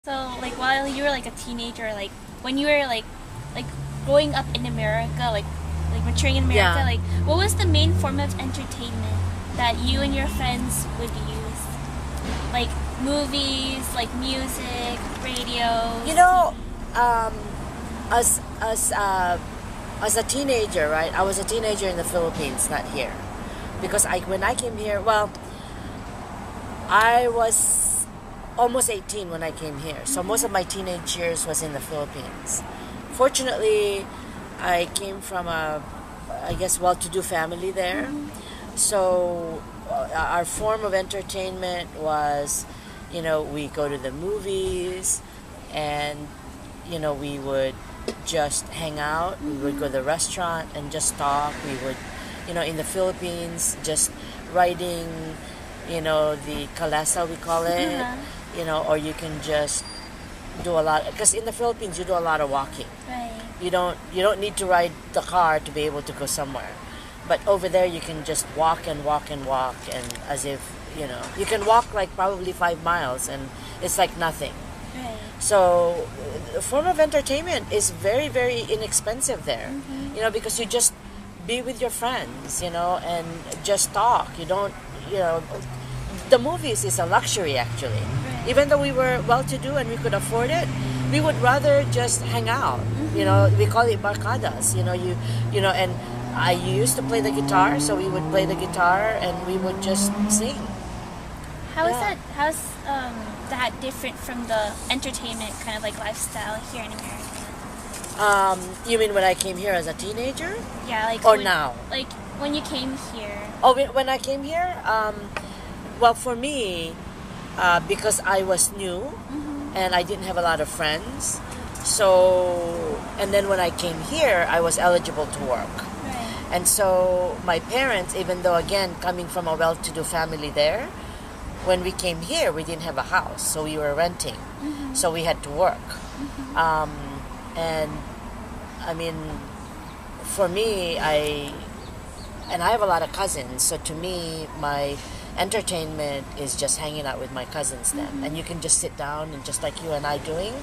So, like, while you were like a teenager, like when you were like growing up in America, like maturing in America, Yeah. like what was the main form of entertainment that you and your friends would use? Like movies, like music, radio. You know, um, as as uh, as a teenager, right? I was a teenager in the Philippines, not here, because when I came here, well, I was almost 18 when I came here. So most of my teenage years was in the Philippines. Fortunately, I came from a, I guess, well-to-do family there. So our form of entertainment was, we go to the movies, and we would just hang out. We would go to the restaurant and just talk. We would, in the Philippines, just riding, the kalesa, we call it, or you can just do a lot, because in the Philippines you do a lot of walking. Right. You don't need to ride the car to be able to go somewhere, but over there you can just walk and walk and walk, and as if you can walk like probably 5 miles and it's like nothing. Right. So the form of entertainment is very, very inexpensive there, because you just be with your friends, and just talk. You don't, the movies is a luxury actually. Right. Even though we were well-to-do and we could afford it, we would rather just hang out. We call it barcadas. And I used to play the guitar, so we would play the guitar and we would just sing. How is Yeah. how's that different from the entertainment kind of like lifestyle here in America? You mean when I came here as a teenager? Yeah, like Or when, now? like when you came here. Oh, when I came here, well, for me, because I was new and I didn't have a lot of friends, and then when I came here, I was eligible to work. Right. And so my parents, even though again coming from a well-to-do family there, when we came here, we didn't have a house, so we were renting, so we had to work. And I mean, for me, I have a lot of cousins, so to me, my entertainment is just hanging out with my cousins then, and you can just sit down and just like you and I doing,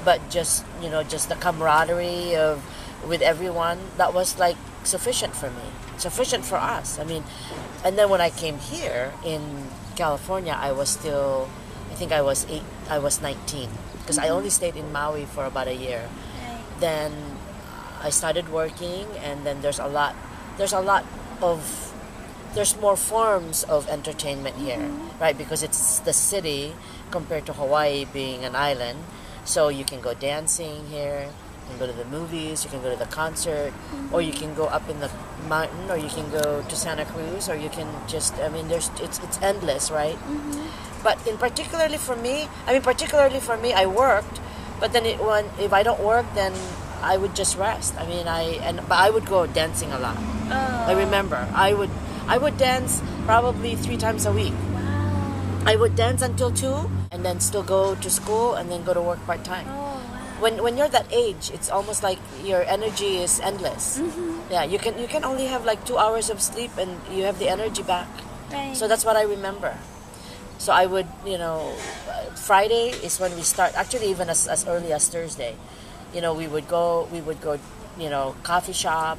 but just just the camaraderie of with everyone, that was like sufficient for me, sufficient for us. I mean, and then when I came here in California, I was still, I think I was 19, because I only stayed in Maui for about a year. Right. Then I started working, and then there's more forms of entertainment here, right? Because it's the city compared to Hawaii being an island. So you can go dancing here, you can go to the movies, you can go to the concert, or you can go up in the mountain, or you can go to Santa Cruz, or you can just, I mean, it's endless, right? But particularly for me, I worked, but then if I don't work, then I would just rest. I mean, but I would go dancing a lot. Oh. I remember I would dance probably 3 times a week. Wow. I would dance until 2, and then still go to school, and then go to work part-time. Oh, wow. When you're that age, it's almost like your energy is endless. Yeah, you can only have like 2 hours of sleep, and you have the energy back. Right. So that's what I remember. So I would, Friday is when we start. Actually, even as early as Thursday, we would go, coffee shop.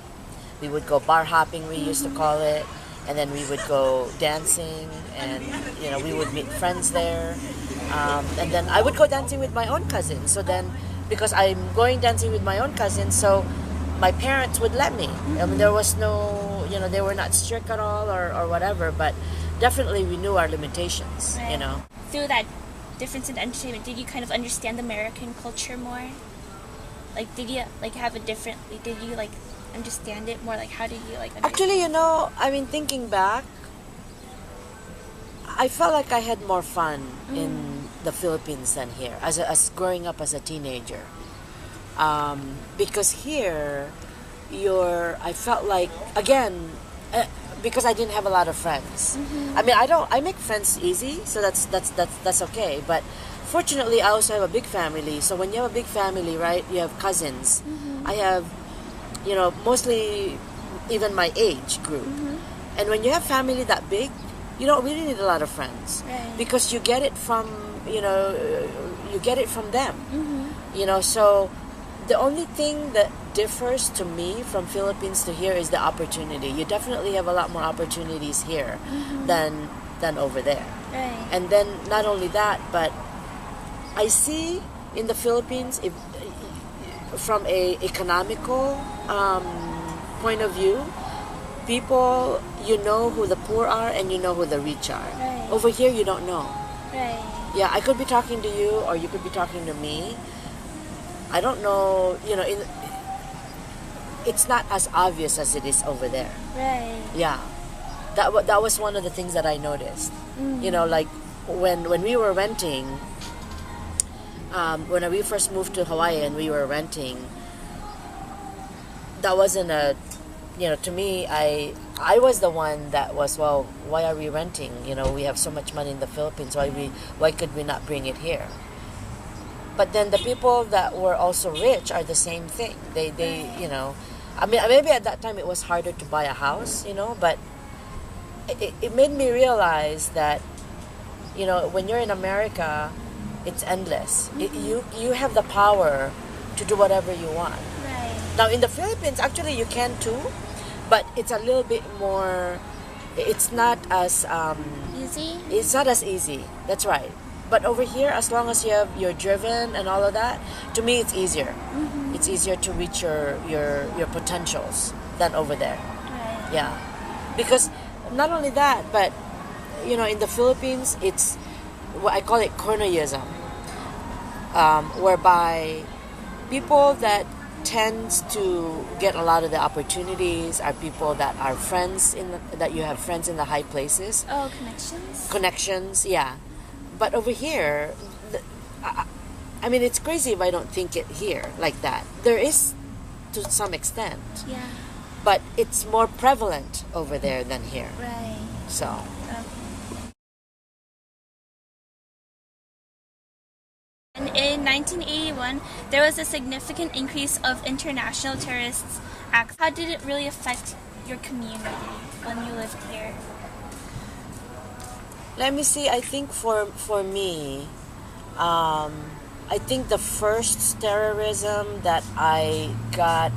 We would go bar hopping, we used to call it, and then we would go dancing, and we would meet friends there, and then I would go dancing with my own cousins. So then, because I'm going dancing with my own cousins, so my parents would let me. I mean, there was no, they were not strict at all or whatever, but definitely we knew our limitations. Right. Through that difference in entertainment, did you kind of understand American culture more? Like, did you like have a different? Did you like understand it more? Like, how did you like? Actually, I mean, thinking back, I felt like I had more fun in the Philippines than here, as growing up as a teenager. Because here, I felt like, again, because I didn't have a lot of friends. I mean, I make friends easy, so that's okay. But fortunately, I also have a big family. So when you have a big family, right, you have cousins. I have, mostly even my age group. And when you have family that big, you don't really need a lot of friends, Right. because you get it from, you get it from them. Mm-hmm. So the only thing that differs to me from Philippines to here is the opportunity. You definitely have a lot more opportunities here than over there. Right. And then not only that, but I see in the Philippines, if from a economical point of view, people, you know who the poor are and you know who the rich are. Right. Over here, you don't know. Right. Yeah, I could be talking to you or you could be talking to me. I don't know, it's not as obvious as it is over there. Right. Yeah, that was one of the things that I noticed. Like when we were renting, when we first moved to Hawaii and we were renting, that wasn't to me, I was the one that was, well, why are we renting? We have so much money in the Philippines. Why could we not bring it here? But then the people that were also rich are the same thing. They I mean, maybe at that time it was harder to buy a house, but it made me realize that, when you're in America, it's endless. You have the power to do whatever you want. Right. Now in the Philippines, actually you can too, but it's a little bit more. It's not as Easy. It's not as easy. That's right. But over here, as long as you're driven and all of that, to me it's easier. It's easier to reach your potentials than over there. Right. Yeah, because not only that, but in the Philippines, it's what I call it cornerism, whereby people that tends to get a lot of the opportunities are people that are friends that you have friends in the high places. Oh, connections. Connections, yeah. But over here, I mean, it's crazy if I don't think it here like that. There is, to some extent, Yeah. but it's more prevalent over there than here. Right. So, And in 1981, there was a significant increase of international tourists. How did it really affect your community when you lived here? let me see. I think for me, I think the first terrorism that I got,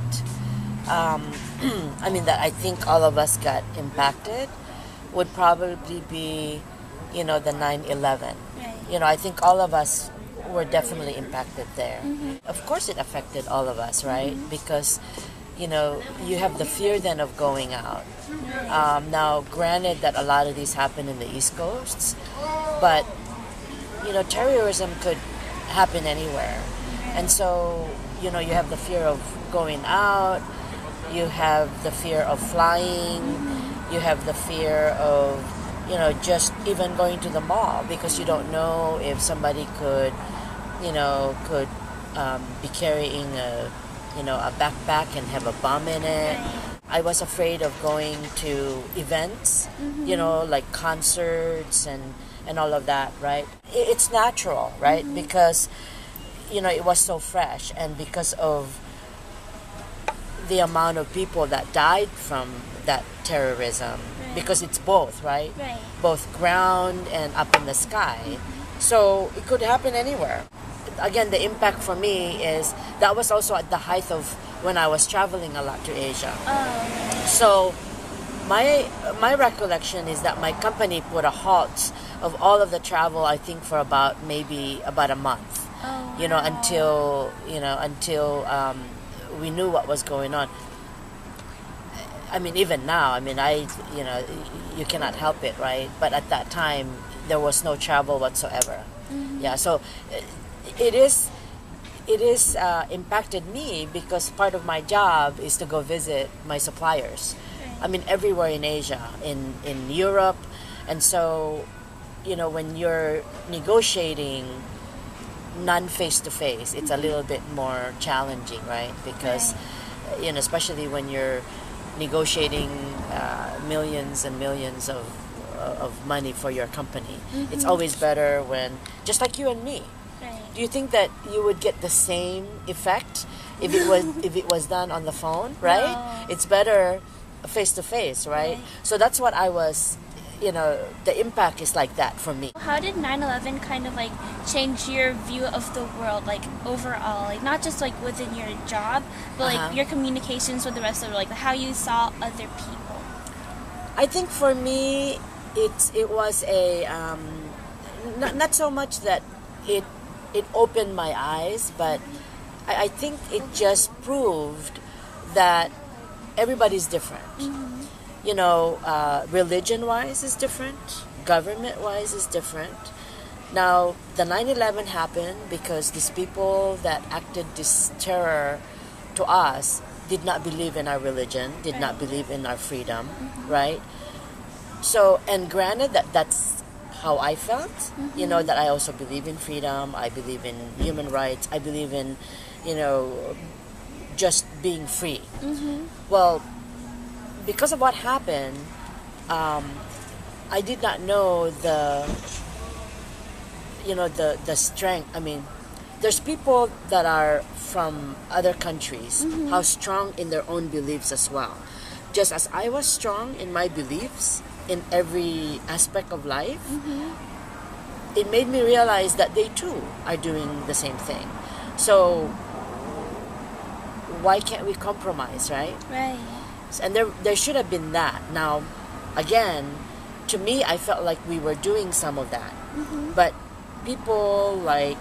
I mean, that I think all of us got impacted, would probably be, the 9/11. Right. I think all of us were definitely impacted there. Of course, it affected all of us, right? Because, you have the fear then of going out. Now, granted that a lot of these happen in the East Coast, but, terrorism could happen anywhere. And so, you have the fear of going out, you have the fear of flying, you have the fear of, just even going to the mall, because you don't know if somebody could be carrying a backpack and have a bomb in it. I was afraid of going to events, like concerts and all of that, right? It's natural, right? Because, it was so fresh, and because of the amount of people that died from that terrorism, because it's both, right? Right. Both ground and up in the sky. So it could happen anywhere. Again, the impact for me is that was also at the height of when I was traveling a lot to Asia. Oh. So my recollection is that my company put a halt of all of the travel, I think, for maybe about a month. Oh. Until we knew what was going on. I mean, even now, I mean, you cannot help it, right? But at that time, there was no travel whatsoever. Yeah, so it is impacted me, because part of my job is to go visit my suppliers. I mean, everywhere in Asia, in Europe, and so, when you're negotiating non-face-to-face, it's a little bit more challenging, right? Because, especially when you're negotiating millions and millions of money for your company, it's always better when, just like you and me. Right. Do you think that you would get the same effect if it was done on the phone, right? No. It's better face to face, right? So that's what I was, the impact is like that for me. How did 9/11 kind of like change your view of the world, like overall, like not just like within your job, but like your communications with the rest of the world, like how you saw other people? I think for me, it was a not so much that it opened my eyes, but I think it just proved that everybody's different. Religion-wise is different, government-wise is different. Now, the 9/11 happened because these people that acted this terror to us did not believe in our religion, did not believe in our freedom, right? So, and granted that's how I felt, that I also believe in freedom, I believe in human rights, I believe in, just being free. Well, because of what happened, I did not know the strength. I mean, there's people that are from other countries, how strong in their own beliefs as well. Just as I was strong in my beliefs in every aspect of life, it made me realize that they too are doing the same thing. So why can't we compromise, right? Right. And there should have been that. Now, again, to me, I felt like we were doing some of that. But people like,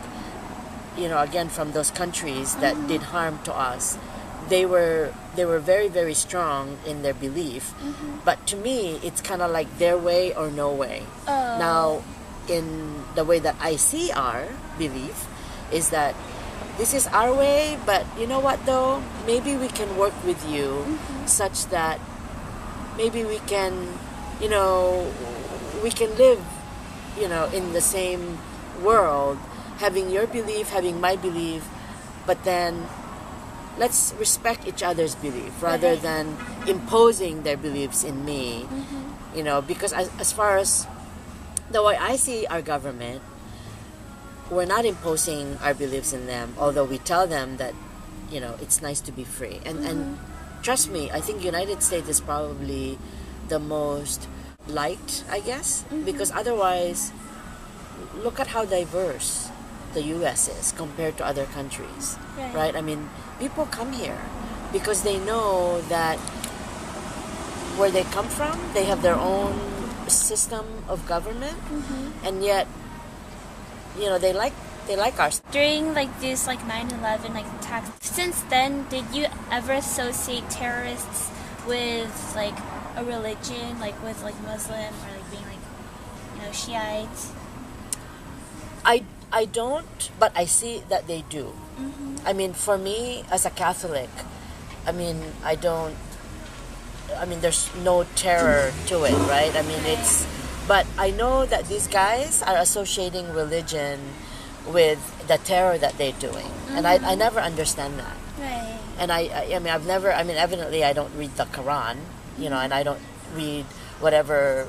again, from those countries that did harm to us, they were very, very strong in their belief. But to me, it's kind of like their way or no way. Now, in the way that I see our belief is that this is our way, but you know what though? Maybe we can work with you such that maybe we can, we can live, in the same world, having your belief, having my belief, but then let's respect each other's belief rather than imposing their beliefs in me, because as far as the way I see our government, we're not imposing our beliefs in them, although we tell them that, it's nice to be free. And trust me, I think United States is probably the most liked, I guess, because otherwise, look at how diverse the U.S. is compared to other countries, right? I mean, people come here because they know that where they come from, they have their own system of government, and yet they like ours. During like this 9/11 attacks, since then, did you ever associate terrorists with like a religion, like with Muslim or like being Shiites? I don't, but I see that they do. I mean, for me as a Catholic, there's no terror to it, right? But I know that these guys are associating religion with the terror that they're doing, and I never understand that. Right. And evidently I don't read the Quran, and I don't read whatever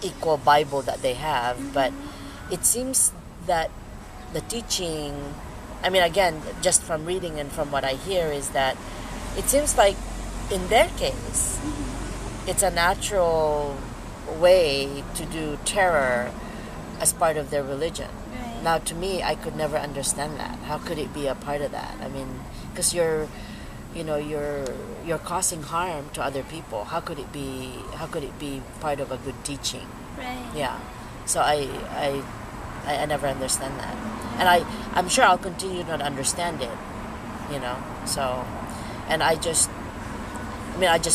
equal Bible that they have, but it seems that the teaching, again, just from reading and from what I hear, is that it seems like in their case, it's a natural way to do terror as part of their religion. Right. Now, to me, I could never understand that. How could it be a part of that? Because you're causing harm to other people. How could it be part of a good teaching? Right. Yeah. So I never understand that, and I'm sure I'll continue to not understand it. So, and I just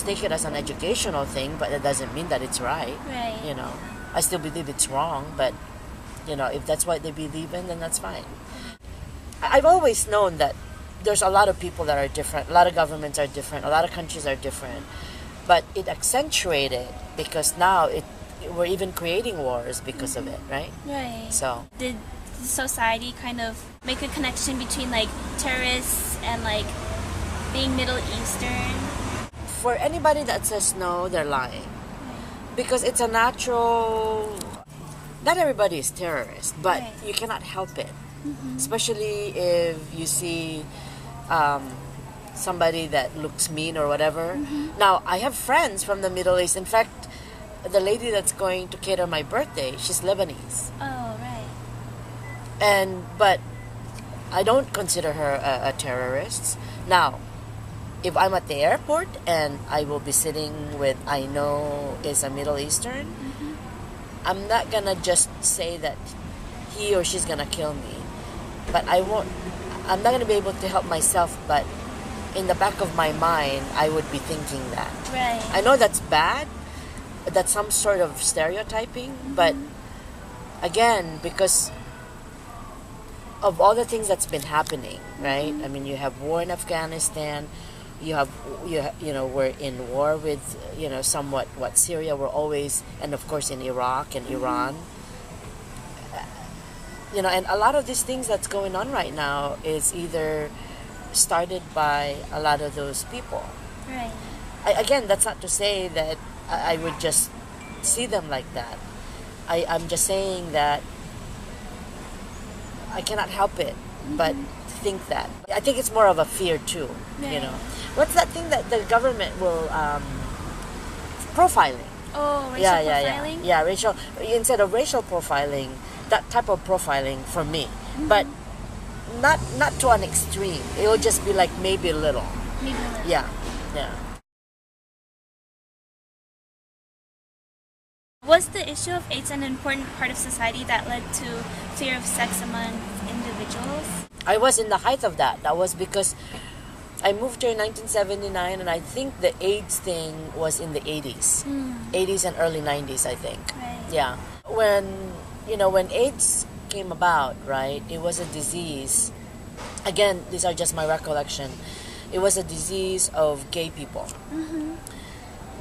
take it as an educational thing, but it doesn't mean that it's right. Right. I still believe it's wrong, but if that's what they believe in, then that's fine. I've always known that there's a lot of people that are different, a lot of governments are different, a lot of countries are different, but it accentuated because now we're even creating wars because of it, right? Right. So did society kind of make a connection between terrorists and being Middle Eastern? For anybody that says no, they're lying. Because it's a natural... Not everybody is terrorist, but you cannot help it. Especially if you see somebody that looks mean or whatever. Now, I have friends from the Middle East. In fact, the lady that's going to cater my birthday, she's Lebanese. Oh, right. But I don't consider her a terrorist. Now, if I'm at the airport and I will be sitting with I know is a Middle Eastern, I'm not gonna just say that he or she's gonna kill me. But I'm not gonna be able to help myself, but in the back of my mind I would be thinking that. Right. I know that's bad, that's some sort of stereotyping, but again, because of all the things that's been happening, right? I mean, you have war in Afghanistan, you know, we're in war with, you know, somewhat what Syria, we're always, and of course in Iraq and Iran. You know, and a lot of these things that's going on right now is either started by a lot of those people. Right. Again, that's not to say that I would just see them like that. I'm just saying that I cannot help it but think that. I think it's more of a fear too, you know. What's that thing that the government will profiling? Oh, racial profiling? Yeah, racial, instead of racial profiling, that type of profiling for me. But not to an extreme. It will just be like maybe a little. Maybe a little. Yeah. Was the issue of AIDS an important part of society that led to fear of sex among individuals? I was in the height of that. That was because I moved here in 1979, and I think the AIDS thing was in the 80s. 80s and early 90s, I think. Right. Yeah. When AIDS came about, right, it was a disease. Again, these are just my recollection. It was a disease of gay people.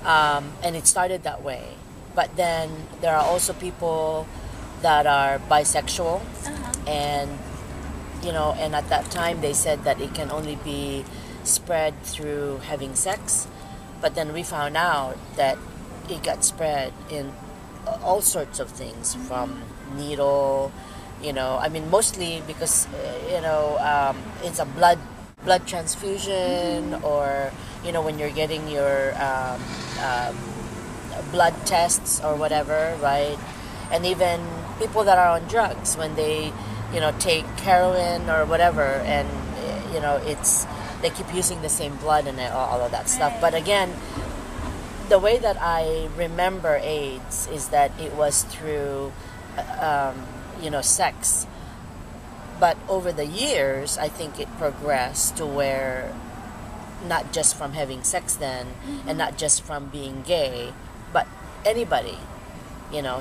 And it started that way. But then there are also people that are bisexual, and and at that time they said that it can only be spread through having sex. But then we found out that it got spread in all sorts of things, from needle, I mean, mostly because it's a blood transfusion, or when you're getting your blood tests or whatever, right? And even people that are on drugs, when they take heroin or whatever, and they keep using the same blood and all of that stuff. But again, the way that I remember AIDS is that it was through sex. But over the years, I think it progressed to where not just from having sex then, and not just from being gay, but anybody,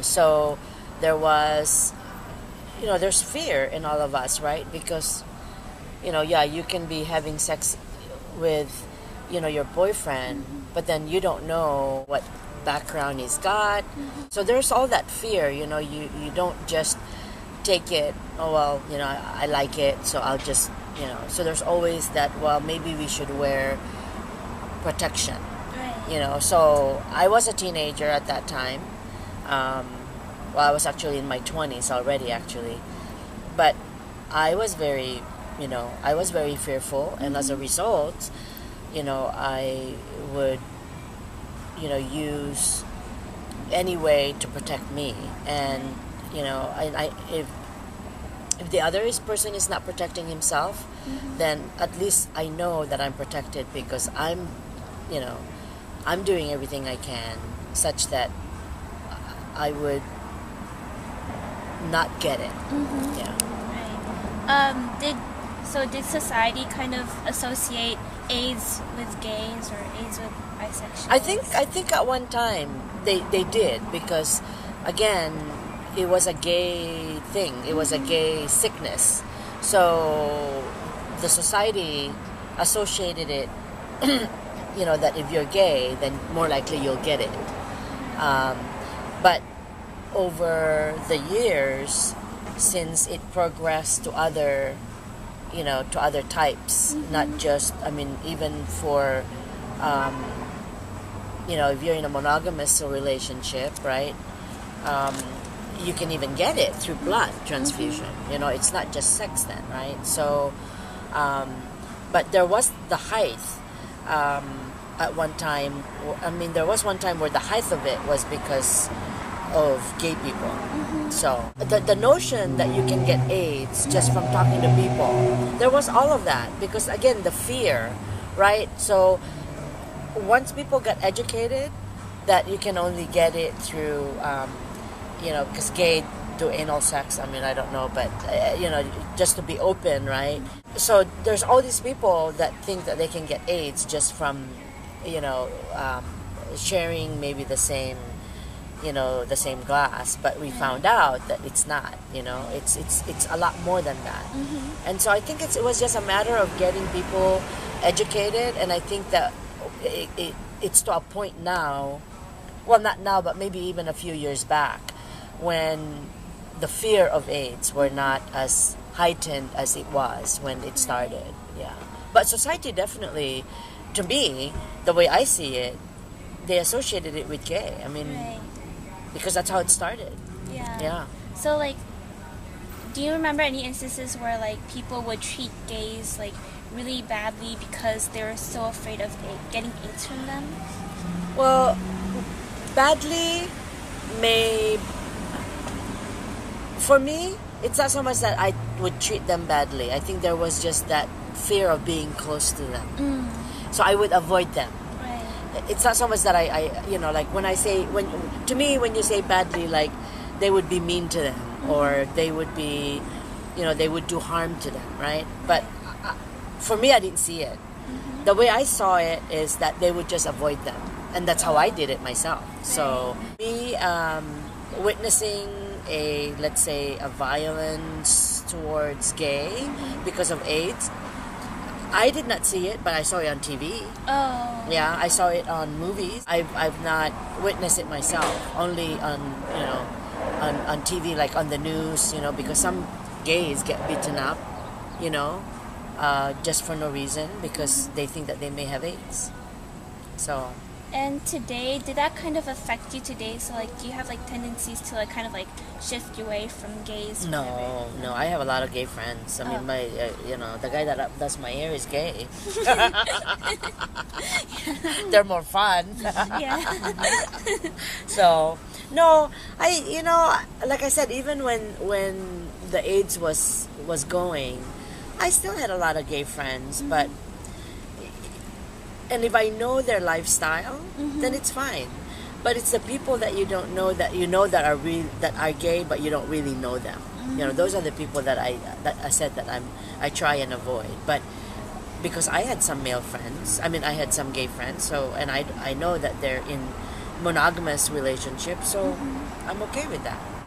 so there was, there's fear in all of us, right? Because, you can be having sex with, your boyfriend, but then you don't know what background he's got. So there's all that fear, you don't just take it, oh, well, I like it, so I'll just, so there's always that, well, maybe we should wear protection. So I was a teenager at that time. I was actually in my 20s already, actually. But I was very, fearful. And as a result, I would, use any way to protect me. And, if the other person is not protecting himself, then at least I know that I'm protected, because I'm doing everything I can such that I would not get it. Yeah. Right. Did society kind of associate AIDS with gays or AIDS with bisexuals? I think at one time they did, because again, it was a gay thing. It was a gay sickness. So the society associated it that if you're gay, then more likely you'll get it. But over the years, since it progressed to other, to other types, not just, I mean, even for, if you're in a monogamous relationship, right? You can even get it through blood transfusion. It's not just sex then, right? So, but there was the height. at one time. I mean, there was one time where the height of it was because of gay people. So the notion that you can get AIDS just from talking to people, there was all of that because again the fear, right? So once people got educated that you can only get it through, because gay do anal sex. I mean, I don't know, but just to be open, right? So there's all these people that think that they can get AIDS just from, sharing maybe the same glass, but we found out that it's not. It's a lot more than that. And so I think it was just a matter of getting people educated, and I think that it's to a point now, well, not now, but maybe even a few years back, when the fear of AIDS were not as heightened as it was when it started. Yeah, but society definitely, to me, the way I see it, they associated it with gay. I mean, because that's how it started. Yeah. So like, do you remember any instances where like people would treat gays like really badly because they were so afraid of getting AIDS from them? Well, badly may, for me, it's not so much that I would treat them badly. I think there was just that fear of being close to them. So I would avoid them. It's not so much that I like when I say, to me, when you say badly, like they would be mean to them or they would be, they would do harm to them, right? But for me, I didn't see it. The way I saw it is that they would just avoid them. And that's how I did it myself. So me witnessing let's say a violence towards gay because of AIDS, I did not see it, but I saw it on TV. Oh. Yeah, I saw it on movies. I've not witnessed it myself, only on on TV, like on the news, because some gays get beaten up, just for no reason because they think that they may have AIDS. So. And today, did that kind of affect you today? So like, do you have like tendencies to like kind of like shift you away from gays? No, I have a lot of gay friends. I mean, my the guy that does my hair is gay. They're more fun. Yeah. So no, like I said, even when the AIDS was going, I still had a lot of gay friends, but. And if I know their lifestyle, then it's fine. But it's the people that you don't know that that are gay, but you don't really know them. Those are the people that I said that I try and avoid. But because I had some male friends, I mean I had some gay friends, so and I know that they're in monogamous relationships, so I'm okay with that.